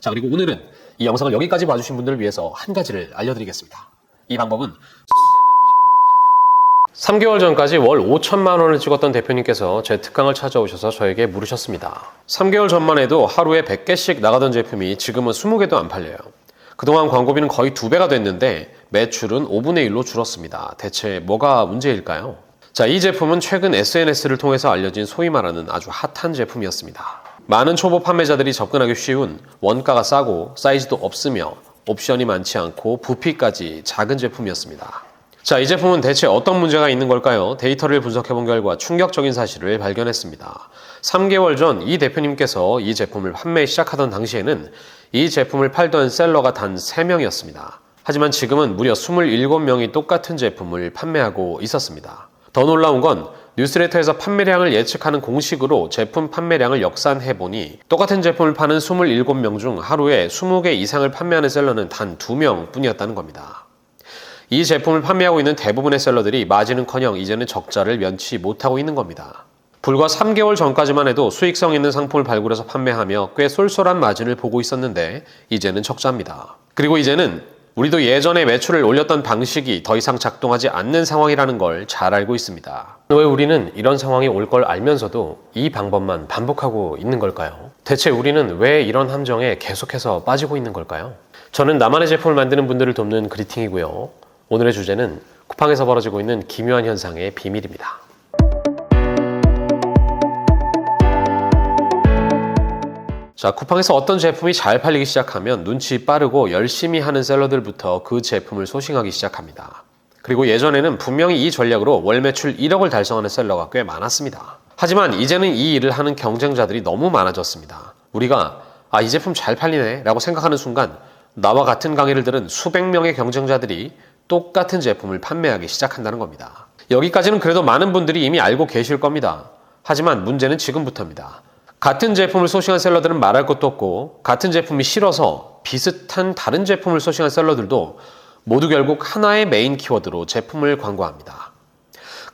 자, 그리고 오늘은 이 영상을 여기까지 봐주신 분들을 위해서 한 가지를 알려드리겠습니다. 이 방법은 3개월 전까지 월 5천만 원을 찍었던 대표님께서 제 특강을 찾아오셔서 저에게 물으셨습니다. 3개월 전만 해도 하루에 100개씩 나가던 제품이 지금은 20개도 안 팔려요. 그동안 광고비는 거의 2배가 됐는데 매출은 5분의 1로 줄었습니다. 대체 뭐가 문제일까요? 자, 이 제품은 최근 SNS를 통해서 알려진 소위 말하는 아주 핫한 제품이었습니다. 많은 초보 판매자들이 접근하기 쉬운, 원가가 싸고 사이즈도 없으며 옵션이 많지 않고 부피까지 작은 제품이었습니다. 자, 이 제품은 대체 어떤 문제가 있는 걸까요? 데이터를 분석해본 결과 충격적인 사실을 발견했습니다. 3개월 전 이 대표님께서 이 제품을 판매 시작하던 당시에는 이 제품을 팔던 셀러가 단 3명이었습니다. 하지만 지금은 무려 27명이 똑같은 제품을 판매하고 있었습니다. 더 놀라운 건 뉴스레터에서 판매량을 예측하는 공식으로 제품 판매량을 역산해보니 똑같은 제품을 파는 27명 중 하루에 20개 이상을 판매하는 셀러는 단 2명 뿐이었다는 겁니다. 이 제품을 판매하고 있는 대부분의 셀러들이 마진은커녕 이제는 적자를 면치 못하고 있는 겁니다. 불과 3개월 전까지만 해도 수익성 있는 상품을 발굴해서 판매하며 꽤 쏠쏠한 마진을 보고 있었는데 이제는 적자입니다. 그리고 이제는 우리도 예전에 매출을 올렸던 방식이 더 이상 작동하지 않는 상황이라는 걸 잘 알고 있습니다. 왜 우리는 이런 상황이 올 걸 알면서도 이 방법만 반복하고 있는 걸까요? 대체 우리는 왜 이런 함정에 계속해서 빠지고 있는 걸까요? 저는 나만의 제품을 만드는 분들을 돕는 그리팅이고요. 오늘의 주제는 쿠팡에서 벌어지고 있는 기묘한 현상의 비밀입니다. 자, 쿠팡에서 어떤 제품이 잘 팔리기 시작하면 눈치 빠르고 열심히 하는 셀러들부터 그 제품을 소싱하기 시작합니다. 그리고 예전에는 분명히 이 전략으로 월 매출 1억을 달성하는 셀러가 꽤 많았습니다. 하지만 이제는 이 일을 하는 경쟁자들이 너무 많아졌습니다. 우리가 이 제품 잘 팔리네 라고 생각하는 순간 나와 같은 강의를 들은 수백 명의 경쟁자들이 똑같은 제품을 판매하기 시작한다는 겁니다. 여기까지는 그래도 많은 분들이 이미 알고 계실 겁니다. 하지만 문제는 지금부터입니다. 같은 제품을 소싱한 셀러들은 말할 것도 없고 같은 제품이 싫어서 비슷한 다른 제품을 소싱한 셀러들도 모두 결국 하나의 메인 키워드로 제품을 광고합니다.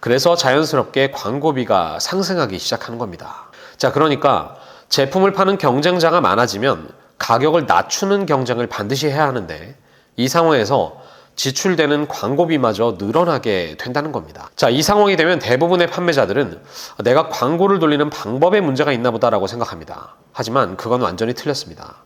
그래서 자연스럽게 광고비가 상승하기 시작하는 겁니다. 자, 그러니까 제품을 파는 경쟁자가 많아지면 가격을 낮추는 경쟁을 반드시 해야 하는데 이 상황에서 지출되는 광고비마저 늘어나게 된다는 겁니다. 자, 이 상황이 되면 대부분의 판매자들은 내가 광고를 돌리는 방법에 문제가 있나 보다라고 생각합니다. 하지만 그건 완전히 틀렸습니다.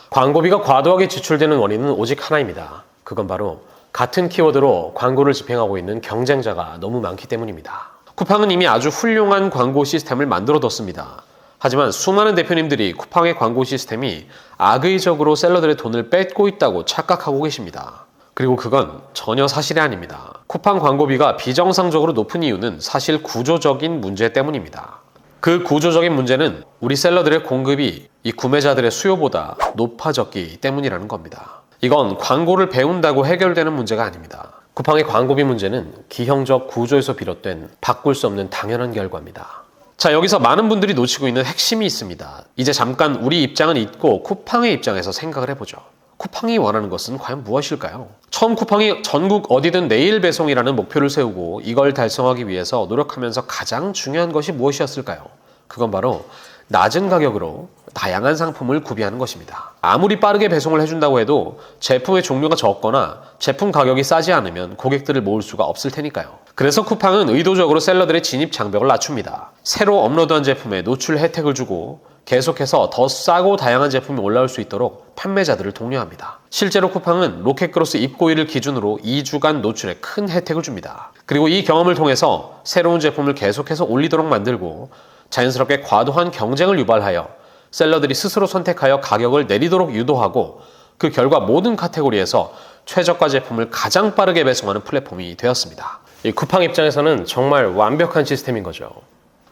광고비가 과도하게 지출되는 원인은 오직 하나입니다. 그건 바로 같은 키워드로 광고를 집행하고 있는 경쟁자가 너무 많기 때문입니다. 쿠팡은 이미 아주 훌륭한 광고 시스템을 만들어뒀습니다. 하지만 수많은 대표님들이 쿠팡의 광고 시스템이 악의적으로 셀러들의 돈을 뺏고 있다고 착각하고 계십니다. 그리고 그건 전혀 사실이 아닙니다. 쿠팡 광고비가 비정상적으로 높은 이유는 사실 구조적인 문제 때문입니다. 그 구조적인 문제는 우리 셀러들의 공급이 이 구매자들의 수요보다 높아졌기 때문이라는 겁니다. 이건 광고를 배운다고 해결되는 문제가 아닙니다. 쿠팡의 광고비 문제는 기형적 구조에서 비롯된 바꿀 수 없는 당연한 결과입니다. 자, 여기서 많은 분들이 놓치고 있는 핵심이 있습니다. 이제 잠깐 우리 입장은 잊고 쿠팡의 입장에서 생각을 해보죠. 쿠팡이 원하는 것은 과연 무엇일까요? 처음 쿠팡이 전국 어디든 내일 배송이라는 목표를 세우고 이걸 달성하기 위해서 노력하면서 가장 중요한 것이 무엇이었을까요? 그건 바로 낮은 가격으로 다양한 상품을 구비하는 것입니다. 아무리 빠르게 배송을 해준다고 해도 제품의 종류가 적거나 제품 가격이 싸지 않으면 고객들을 모을 수가 없을 테니까요. 그래서 쿠팡은 의도적으로 셀러들의 진입 장벽을 낮춥니다. 새로 업로드한 제품에 노출 혜택을 주고 계속해서 더 싸고 다양한 제품이 올라올 수 있도록 판매자들을 독려합니다. 실제로 쿠팡은 로켓크로스 입고일을 기준으로 2주간 노출에 큰 혜택을 줍니다. 그리고 이 경험을 통해서 새로운 제품을 계속해서 올리도록 만들고 자연스럽게 과도한 경쟁을 유발하여 셀러들이 스스로 선택하여 가격을 내리도록 유도하고 그 결과 모든 카테고리에서 최저가 제품을 가장 빠르게 배송하는 플랫폼이 되었습니다. 이 쿠팡 입장에서는 정말 완벽한 시스템인 거죠.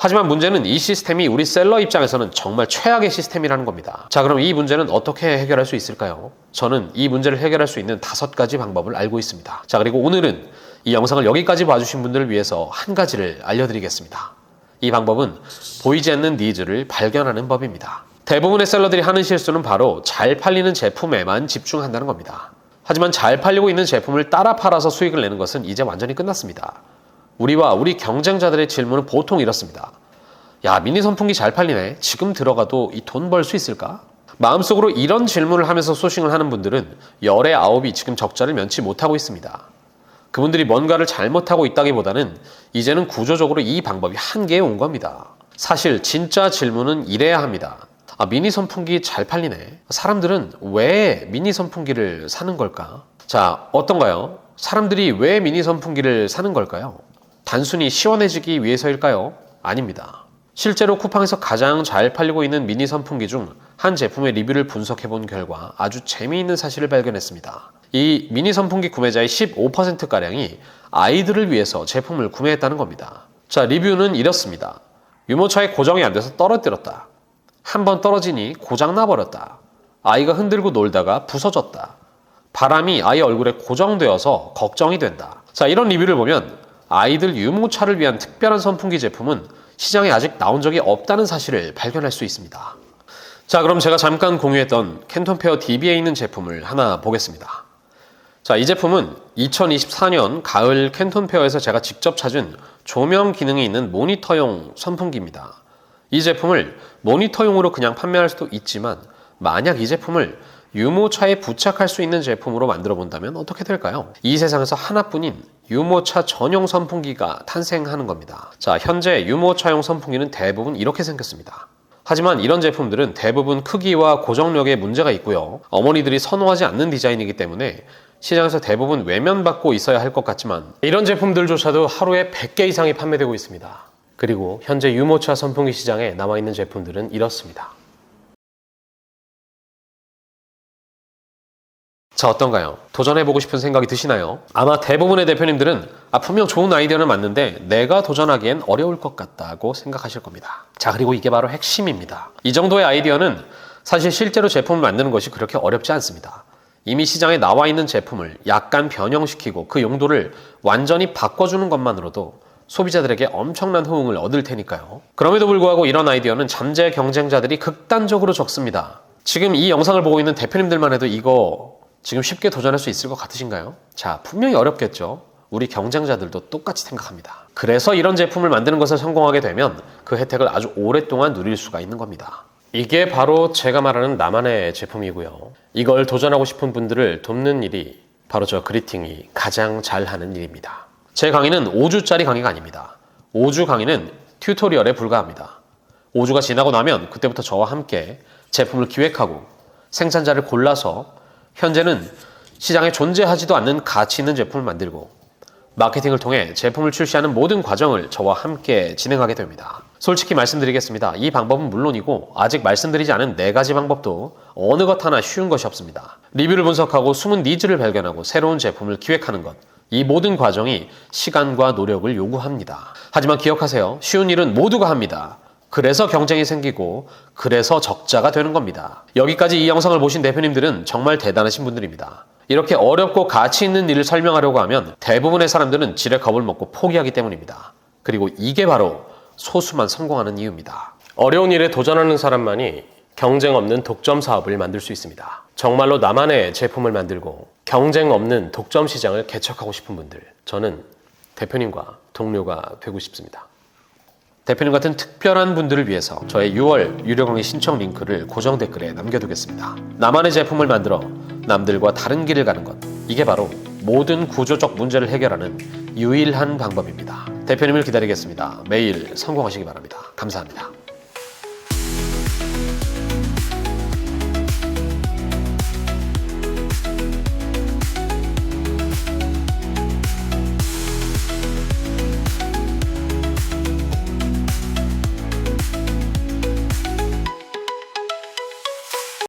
하지만 문제는 이 시스템이 우리 셀러 입장에서는 정말 최악의 시스템이라는 겁니다. 자, 그럼 이 문제는 어떻게 해결할 수 있을까요? 저는 이 문제를 해결할 수 있는 5가지 방법을 알고 있습니다. 자, 그리고 오늘은 이 영상을 여기까지 봐주신 분들을 위해서 한 가지를 알려드리겠습니다. 이 방법은 보이지 않는 니즈를 발견하는 법입니다. 대부분의 셀러들이 하는 실수는 바로 잘 팔리는 제품에만 집중한다는 겁니다. 하지만 잘 팔리고 있는 제품을 따라 팔아서 수익을 내는 것은 이제 완전히 끝났습니다. 우리와 우리 경쟁자들의 질문은 보통 이렇습니다. 야, 미니 선풍기 잘 팔리네. 지금 들어가도 이 돈 벌 수 있을까? 마음속으로 이런 질문을 하면서 소싱을 하는 분들은 열의 9이 지금 적자를 면치 못하고 있습니다. 그분들이 뭔가를 잘못하고 있다기보다는 이제는 구조적으로 이 방법이 한계에 온 겁니다. 사실 진짜 질문은 이래야 합니다. 미니 선풍기 잘 팔리네. 사람들은 왜 미니 선풍기를 사는 걸까? 자, 어떤가요? 사람들이 왜 미니 선풍기를 사는 걸까요? 단순히 시원해지기 위해서일까요? 아닙니다. 실제로 쿠팡에서 가장 잘 팔리고 있는 미니 선풍기 중 한 제품의 리뷰를 분석해 본 결과 아주 재미있는 사실을 발견했습니다. 이 미니 선풍기 구매자의 15%가량이 아이들을 위해서 제품을 구매했다는 겁니다. 자, 리뷰는 이렇습니다. 유모차에 고정이 안 돼서 떨어뜨렸다. 한번 떨어지니 고장 나버렸다. 아이가 흔들고 놀다가 부서졌다. 바람이 아이 얼굴에 고정되어서 걱정이 된다. 자, 이런 리뷰를 보면 아이들 유모차를 위한 특별한 선풍기 제품은 시장에 아직 나온 적이 없다는 사실을 발견할 수 있습니다. 자, 그럼 제가 잠깐 공유했던 캔톤페어 DB에 있는 제품을 하나 보겠습니다. 자, 이 제품은 2024년 가을 캔톤페어에서 제가 직접 찾은 조명 기능이 있는 모니터용 선풍기입니다. 이 제품을 모니터용으로 그냥 판매할 수도 있지만 만약 이 제품을 유모차에 부착할 수 있는 제품으로 만들어 본다면 어떻게 될까요? 이 세상에서 하나뿐인 유모차 전용 선풍기가 탄생하는 겁니다. 자, 현재 유모차용 선풍기는 대부분 이렇게 생겼습니다. 하지만 이런 제품들은 대부분 크기와 고정력에 문제가 있고요. 어머니들이 선호하지 않는 디자인이기 때문에 시장에서 대부분 외면받고 있어야 할 것 같지만 이런 제품들조차도 하루에 100개 이상이 판매되고 있습니다. 그리고 현재 유모차 선풍기 시장에 남아있는 제품들은 이렇습니다. 자, 어떤가요? 도전해보고 싶은 생각이 드시나요? 아마 대부분의 대표님들은 분명 좋은 아이디어는 맞는데 내가 도전하기엔 어려울 것 같다고 생각하실 겁니다. 자, 그리고 이게 바로 핵심입니다. 이 정도의 아이디어는 사실 실제로 제품을 만드는 것이 그렇게 어렵지 않습니다. 이미 시장에 나와 있는 제품을 약간 변형시키고 그 용도를 완전히 바꿔주는 것만으로도 소비자들에게 엄청난 호응을 얻을 테니까요. 그럼에도 불구하고 이런 아이디어는 잠재 경쟁자들이 극단적으로 적습니다. 지금 이 영상을 보고 있는 대표님들만 해도 이거 지금 쉽게 도전할 수 있을 것 같으신가요? 자, 분명히 어렵겠죠. 우리 경쟁자들도 똑같이 생각합니다. 그래서 이런 제품을 만드는 것을 성공하게 되면 그 혜택을 아주 오랫동안 누릴 수가 있는 겁니다. 이게 바로 제가 말하는 나만의 제품이고요. 이걸 도전하고 싶은 분들을 돕는 일이 바로 저 그리팅이 가장 잘하는 일입니다. 제 강의는 5주짜리 강의가 아닙니다. 5주 강의는 튜토리얼에 불과합니다. 5주가 지나고 나면 그때부터 저와 함께 제품을 기획하고 생산자를 골라서 현재는 시장에 존재하지도 않는 가치 있는 제품을 만들고 마케팅을 통해 제품을 출시하는 모든 과정을 저와 함께 진행하게 됩니다. 솔직히 말씀드리겠습니다. 이 방법은 물론이고 아직 말씀드리지 않은 4가지 방법도 어느 것 하나 쉬운 것이 없습니다. 리뷰를 분석하고 숨은 니즈를 발견하고 새로운 제품을 기획하는 것, 이 모든 과정이 시간과 노력을 요구합니다. 하지만 기억하세요. 쉬운 일은 모두가 합니다. 그래서 경쟁이 생기고 그래서 적자가 되는 겁니다. 여기까지 이 영상을 보신 대표님들은 정말 대단하신 분들입니다. 이렇게 어렵고 가치 있는 일을 설명하려고 하면 대부분의 사람들은 지레 겁을 먹고 포기하기 때문입니다. 그리고 이게 바로 소수만 성공하는 이유입니다. 어려운 일에 도전하는 사람만이 경쟁 없는 독점 사업을 만들 수 있습니다. 정말로 나만의 제품을 만들고 경쟁 없는 독점 시장을 개척하고 싶은 분들, 저는 대표님과 동료가 되고 싶습니다. 대표님 같은 특별한 분들을 위해서 저의 6월 유료 강의 신청 링크를 고정 댓글에 남겨두겠습니다. 나만의 제품을 만들어 남들과 다른 길을 가는 것, 이게 바로 모든 구조적 문제를 해결하는 유일한 방법입니다. 대표님을 기다리겠습니다. 매일 성공하시기 바랍니다. 감사합니다.